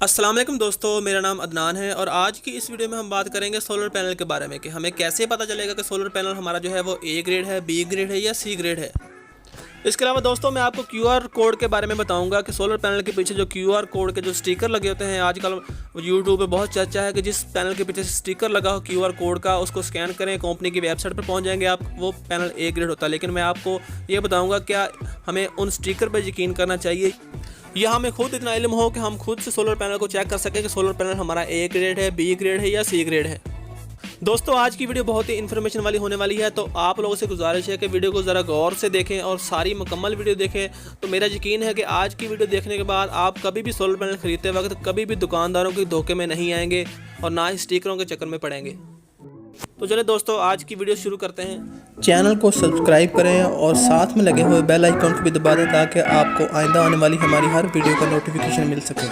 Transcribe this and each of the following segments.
अस्सलाम वालेकुम दोस्तों, मेरा नाम अदनान है और आज की इस वीडियो में हम बात करेंगे सोलर पैनल के बारे में कि हमें कैसे पता चलेगा कि सोलर पैनल हमारा जो है वो ए ग्रेड है, बी ग्रेड है या सी ग्रेड है। इसके अलावा दोस्तों मैं आपको क्यूआर कोड के बारे में बताऊंगा कि सोलर पैनल के पीछे जो क्यूआर कोड के जो स्टिकर लगे होते हैं, आजकल यूट्यूब पे बहुत चर्चा है कि जिस पैनल के पीछे स्टिकर लगा हो क्यूआर कोड का, उसको स्कैन करें, कंपनी की वेबसाइट पर पहुंच जाएंगे आप, वो पैनल ए ग्रेड होता है। लेकिन मैं आपको ये बताऊँगा क्या हमें उन स्टिकर पर यकीन करना चाहिए या हमें खुद इतना इल्म हो कि हम खुद से सोलर पैनल को चेक कर सकें कि सोलर पैनल हमारा ए ग्रेड है, बी ग्रेड है या सी ग्रेड है। दोस्तों आज की वीडियो बहुत ही इन्फॉर्मेशन वाली होने वाली है, तो आप लोगों से गुजारिश है कि वीडियो को ज़रा गौर से देखें और सारी मुकम्मल वीडियो देखें। तो मेरा यकीन है कि आज की वीडियो देखने के बाद आप कभी भी सोलर पैनल खरीदते वक्त कभी भी दुकानदारों के धोखे में नहीं आएंगे और ना ही स्टिकरों के चक्कर में पड़ेंगे। तो चलिए दोस्तों आज की वीडियो शुरू करते हैं। चैनल को सब्सक्राइब करें और साथ में लगे हुए बेल आइकन को भी दबा दें ताकि आपको आइंदा आने वाली हमारी हर वीडियो का नोटिफिकेशन मिल सके।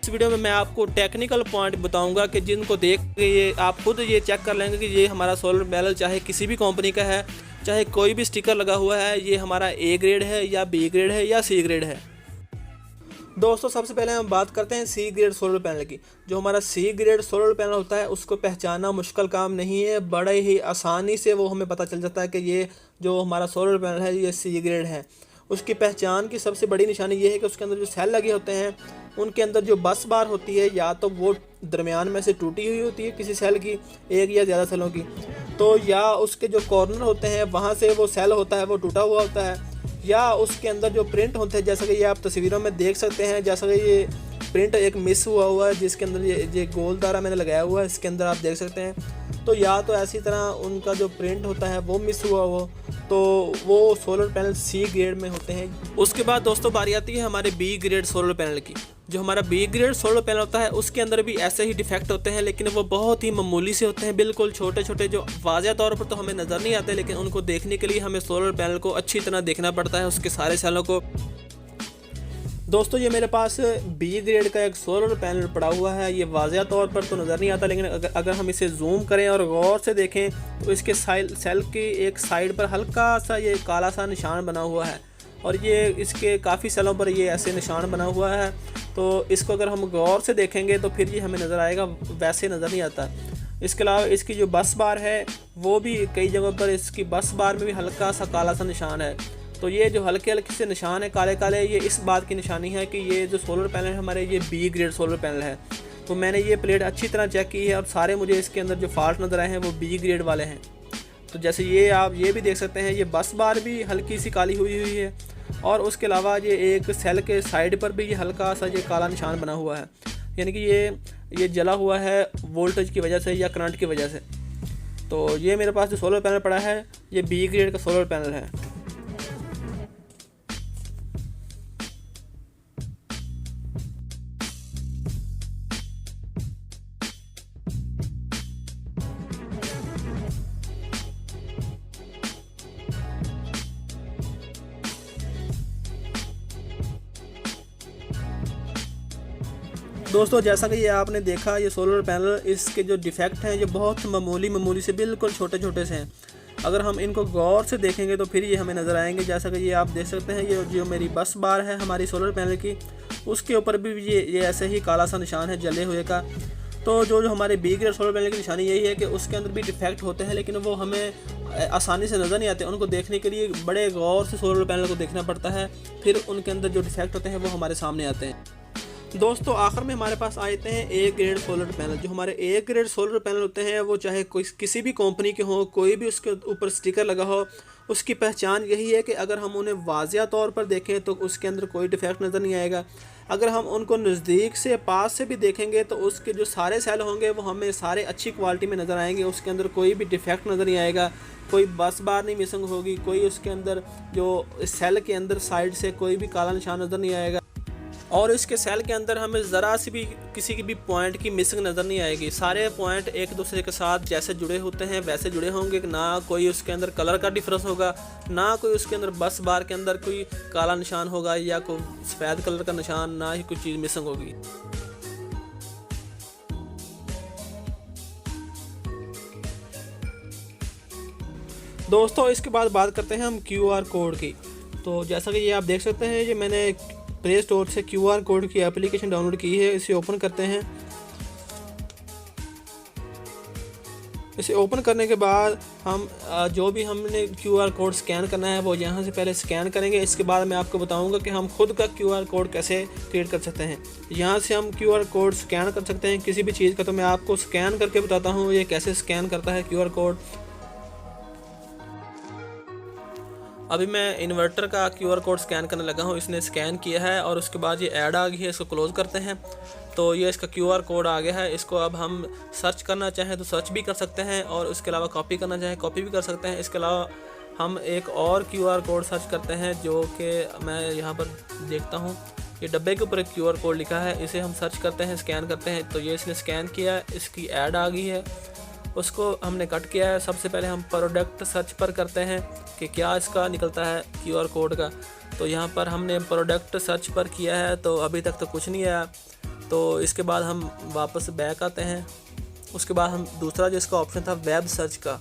इस वीडियो में मैं आपको टेक्निकल पॉइंट बताऊंगा कि जिनको देख के ये आप खुद ये चेक कर लेंगे कि ये हमारा सोलर पैनल चाहे किसी भी कंपनी का है, चाहे कोई भी स्टिकर लगा हुआ है, ये हमारा ए ग्रेड है या बी ग्रेड है या सी ग्रेड है। दोस्तों सबसे पहले हम बात करते हैं सी ग्रेड सोलर पैनल की। जो हमारा सी ग्रेड सोलर पैनल होता है उसको पहचानना मुश्किल काम नहीं है, बड़े ही आसानी से वो हमें पता चल जाता है कि ये जो हमारा सोलर पैनल है ये सी ग्रेड है। उसकी पहचान की सबसे बड़ी निशानी ये है कि उसके अंदर जो सेल लगे होते हैं उनके अंदर जो बस बार होती है या तो वो दरमियान में से टूटी हुई होती है किसी सेल की, एक या ज़्यादा सेलों की, तो या उसके जो कॉर्नर होते हैं वहाँ से वो सेल होता है वो टूटा हुआ होता है, या उसके अंदर जो प्रिंट होते हैं जैसा कि ये आप तस्वीरों में देख सकते हैं, जैसा कि ये प्रिंट एक मिस हुआ है जिसके अंदर ये गोल दारा मैंने लगाया हुआ है, इसके अंदर आप देख सकते हैं। तो या तो ऐसी तरह उनका जो प्रिंट होता है वो मिस हुआ हो तो वो सोलर पैनल सी ग्रेड में होते हैं। उसके बाद दोस्तों बारी आती है हमारे बी ग्रेड सोलर पैनल की। जो हमारा बी ग्रेड सोलर पैनल होता है उसके अंदर भी ऐसे ही डिफेक्ट होते हैं, लेकिन वो बहुत ही मामूली से होते हैं, बिल्कुल छोटे छोटे, जो वाज़ह तौर पर तो हमें नज़र नहीं आते, लेकिन उनको देखने के लिए हमें सोलर पैनल को अच्छी तरह देखना पड़ता है, उसके सारे सेलों को। दोस्तों ये मेरे पास बी ग्रेड का एक सोलर पैनल पड़ा हुआ है, ये वाज़ह तौर पर तो नज़र नहीं आता, लेकिन अगर हम इसे जूम करें और गौर से देखें तो इसके सेल की एक साइड पर हल्का सा ये काला सा निशान बना हुआ है और ये इसके काफ़ी सेलों पर ये ऐसे निशान बना हुआ है। तो इसको अगर हम गौर से देखेंगे तो फिर ये हमें नज़र आएगा, वैसे नज़र नहीं आता। इसके अलावा इसकी जो बस बार है वो भी कई जगहों पर इसकी बस बार में भी हल्का सा काला सा निशान है। तो ये जो हल्के हल्के से निशान है काले काले, ये इस बात की निशानी है कि ये जो सोलर पैनल है हमारे ये बी ग्रेड सोलर पैनल है। तो मैंने ये प्लेट अच्छी तरह चेक की है और सारे मुझे इसके अंदर जो फॉल्ट नज़र आए हैं वो बी ग्रेड वाले हैं। तो जैसे ये आप ये भी देख सकते हैं, ये बस बार भी हल्की सी काली हुई है और उसके अलावा ये एक सेल के साइड पर भी ये हल्का सा ये काला निशान बना हुआ है, यानी कि ये जला हुआ है वोल्टेज की वजह से या करंट की वजह से। तो ये मेरे पास जो सोलर पैनल पड़ा है ये बी ग्रेड का सोलर पैनल है। दोस्तों जैसा कि ये आपने देखा, ये सोलर पैनल इसके जो डिफेक्ट हैं ये बहुत मामूली से बिल्कुल छोटे छोटे से हैं। अगर हम इनको गौर से देखेंगे तो फिर ये हमें नज़र आएंगे। जैसा कि ये आप देख सकते हैं, ये जो मेरी बस बार है हमारी सोलर पैनल की, उसके ऊपर भी ये ऐसे ही काला सा निशान है जले हुए का। तो जो हमारे बी ग्रेड सोलर पैनल की निशानी यही है कि उसके अंदर भी डिफेक्ट होते हैं, लेकिन वो हमें आसानी से नज़र नहीं आते। उनको देखने के लिए बड़े गौर से सोलर पैनल को देखना पड़ता है, फिर उनके अंदर जो डिफेक्ट होते हैं वो हमारे सामने आते हैं। दोस्तों आखिर में हमारे पास आते हैं ए ग्रेड सोलर पैनल। जो हमारे ए ग्रेड सोलर पैनल होते हैं वो चाहे कोई किसी भी कंपनी के हो, कोई भी उसके ऊपर स्टिकर लगा हो, उसकी पहचान यही है कि अगर हम उन्हें वाज़िया तौर पर देखें तो उसके अंदर कोई डिफेक्ट नज़र नहीं आएगा। अगर हम उनको नज़दीक से पास से भी देखेंगे तो उसके जो सारे सेल होंगे वो हमें सारे अच्छी क्वालिटी में नज़र आएंगे, उसके अंदर कोई भी डिफेक्ट नज़र नहीं आएगा, कोई बस बार नहीं मिसिंग होगी, कोई उसके अंदर जो सेल के अंदर साइड से कोई भी काला निशान नज़र नहीं आएगा और इसके सेल के अंदर हमें ज़रा सी भी किसी की भी पॉइंट की मिसिंग नज़र नहीं आएगी। सारे पॉइंट एक दूसरे के साथ जैसे जुड़े होते हैं वैसे जुड़े होंगे, ना कोई उसके अंदर कलर का डिफरेंस होगा, ना कोई उसके अंदर बस बार के अंदर कोई काला निशान होगा या कोई सफ़ेद कलर का निशान, ना ही कोई चीज़ मिसिंग होगी। दोस्तों इसके बाद बात करते हैं हम क्यूआर कोड की। तो जैसा कि ये आप देख सकते हैं, ये मैंने प्ले स्टोर से QR कोड की एप्लीकेशन डाउनलोड की है। इसे ओपन करते हैं। इसे ओपन करने के बाद हम जो भी हमने QR कोड स्कैन करना है वो यहाँ से पहले स्कैन करेंगे। इसके बाद मैं आपको बताऊंगा कि हम खुद का QR कोड कैसे क्रिएट कर सकते हैं। यहाँ से हम QR कोड स्कैन कर सकते हैं किसी भी चीज़ का। तो मैं आपको स्कैन करके बताता हूँ ये कैसे स्कैन करता है QR कोड। अभी मैं इन्वर्टर का QR कोड स्कैन करने लगा हूँ। इसने स्कैन किया है और उसके बाद ये ऐड आ गई है। इसको क्लोज़ करते हैं तो ये इसका QR कोड आ गया है। इसको अब हम सर्च करना चाहें तो सर्च भी कर सकते हैं और उसके अलावा कॉपी करना चाहें कॉपी भी कर सकते हैं। इसके अलावा हम एक और QR कोड सर्च करते हैं जो कि मैं यहाँ पर देखता हूँ। ये डब्बे के ऊपर एक QR कोड लिखा है, इसे हम सर्च करते हैं, स्कैन करते हैं तो ये इसने स्कैन किया, इसकी ऐड आ गई है। उसको हमने कट किया है। सबसे पहले हम प्रोडक्ट सर्च पर करते हैं कि क्या इसका निकलता है QR कोड का। तो यहाँ पर हमने प्रोडक्ट सर्च पर किया है तो अभी तक तो कुछ नहीं आया। तो इसके बाद हम वापस बैक आते हैं। उसके बाद हम दूसरा जो इसका ऑप्शन था वेब सर्च का,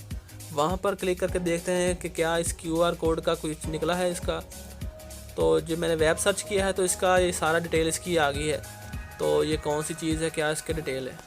वहाँ पर क्लिक करके देखते हैं कि क्या इस QR कोड का कुछ निकला है इसका। तो जो मैंने वेब सर्च किया है तो इसका ये सारा डिटेल इसकी आ गई है। तो ये कौन सी चीज़ है, क्या इसके डिटेल है।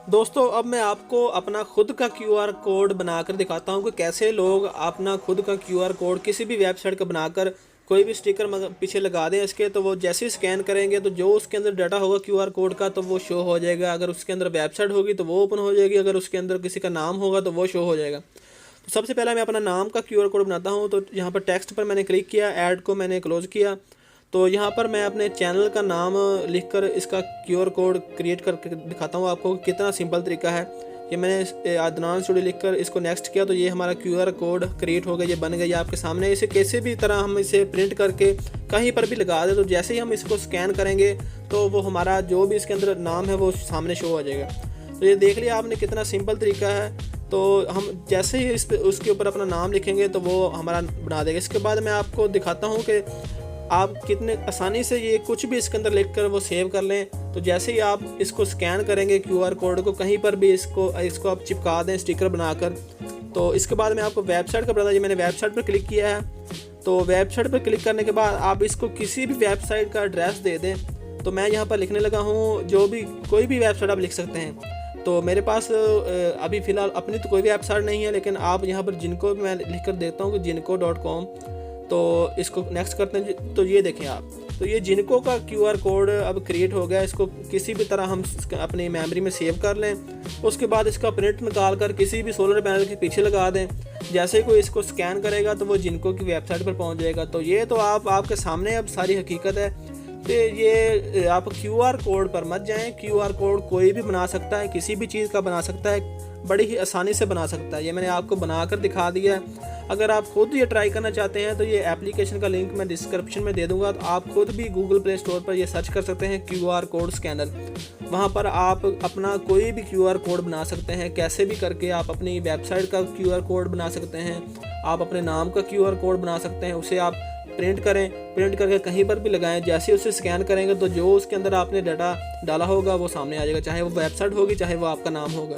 दोस्तों अब मैं आपको अपना खुद का QR कोड बनाकर दिखाता हूँ कि कैसे लोग अपना खुद का QR कोड किसी भी वेबसाइट का बनाकर कोई भी स्टिकर पीछे लगा दें इसके। तो वो जैसे ही स्कैन करेंगे तो जो उसके अंदर डाटा होगा QR कोड का तो वो शो हो जाएगा। अगर उसके अंदर वेबसाइट होगी तो वो ओपन हो जाएगी, अगर उसके अंदर किसी का नाम होगा तो वो शो हो जाएगा। तो सबसे पहले मैं अपना नाम का QR कोड बनाता हूँ। तो यहाँ पर टेक्स्ट पर मैंने क्लिक किया, ऐड को मैंने क्लोज़ किया। तो यहाँ पर मैं अपने चैनल का नाम लिखकर इसका QR कोड क्रिएट करके दिखाता हूँ आपको कितना सिंपल तरीका है। ये मैंने अदनान स्टूडियो लिखकर इसको नेक्स्ट किया तो ये हमारा QR कोड क्रिएट हो गया, ये बन गया आपके सामने। इसे कैसे भी तरह हम इसे प्रिंट करके कहीं पर भी लगा दें तो जैसे ही हम इसको स्कैन करेंगे तो वो हमारा जो भी इसके अंदर नाम है वो सामने शो हो जाएगा। तो ये देख लिया आपने कितना सिंपल तरीका है। तो हम जैसे ही उसके ऊपर अपना नाम लिखेंगे तो वो हमारा बना देगा। इसके बाद मैं आपको दिखाता हूँ कि आप कितने आसानी से ये कुछ भी इसके अंदर लिखकर वो सेव कर लें। तो जैसे ही आप इसको स्कैन करेंगे QR कोड को कहीं पर भी इसको आप चिपका दें स्टिकर बनाकर। तो इसके बाद मैं आपको वेबसाइट का बताता हूँ। मैंने वेबसाइट पर क्लिक किया है। तो वेबसाइट पर क्लिक करने के बाद आप इसको किसी भी वेबसाइट का एड्रेस दे दें। तो मैं यहाँ पर लिखने लगा हूँ जो भी कोई भी वेबसाइट आप लिख सकते हैं। तो मेरे पास अभी फ़िलहाल अपनी तो कोई भी वेबसाइट नहीं है, लेकिन आप यहाँ पर जिनको मैं लिख कर देखता हूँ कि jiनको.com। तो इसको नेक्स्ट करते हैं। तो ये देखें आप, तो ये जिनको का QR कोड अब क्रिएट हो गया। इसको किसी भी तरह हम अपनी मेमोरी में सेव कर लें। उसके बाद इसका प्रिंट निकाल कर किसी भी सोलर पैनल के पीछे लगा दें। जैसे कोई इसको स्कैन करेगा तो वो जिनको की वेबसाइट पर पहुंच जाएगा। तो ये तो आपके सामने अब सारी हकीकत है। तो ये आप QR कोड पर मत जाएं। QR कोड कोई भी बना सकता है, किसी भी चीज़ का बना सकता है, बड़ी ही आसानी से बना सकता है। ये मैंने आपको बनाकर दिखा दिया है। अगर आप खुद ये ट्राई करना चाहते हैं तो ये एप्लीकेशन का लिंक मैं डिस्क्रिप्शन में दे दूंगा। तो आप खुद भी गूगल प्ले स्टोर पर ये सर्च कर सकते हैं QR कोड स्कैनर। वहाँ पर आप अपना कोई भी QR कोड बना सकते हैं। कैसे भी करके आप अपनी वेबसाइट का QR कोड बना सकते हैं, आप अपने नाम का QR कोड बना सकते हैं। उसे आप प्रिंट करें, प्रिंट करके कहीं पर भी लगाएं। जैसे उसे स्कैन करेंगे तो जो उसके अंदर आपने डाटा डाला होगा वो सामने आ जाएगा, चाहे वो वेबसाइट होगी चाहे वो आपका नाम होगा।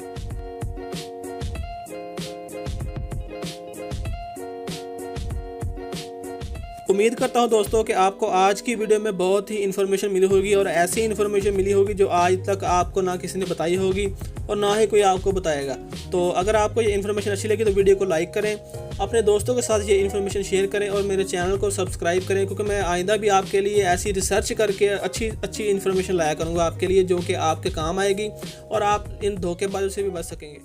उम्मीद करता हूं दोस्तों कि आपको आज की वीडियो में बहुत ही इन्फॉर्मेशन मिली होगी और ऐसी इन्फॉर्मेशन मिली होगी जो आज तक आपको ना किसी ने बताई होगी और ना ही कोई आपको बताएगा। तो अगर आपको ये इन्फॉर्मेशन अच्छी लगी तो वीडियो को लाइक करें, अपने दोस्तों के साथ ये इन्फॉर्मेशन शेयर करें और मेरे चैनल को सब्सक्राइब करें, क्योंकि मैं आइंदा भी आपके लिए ऐसी रिसर्च करके अच्छी इन्फॉर्मेशन लाया करूँगा आपके लिए, जो कि आपके काम आएगी और आप इन धोखेबाजों से भी बच सकेंगे।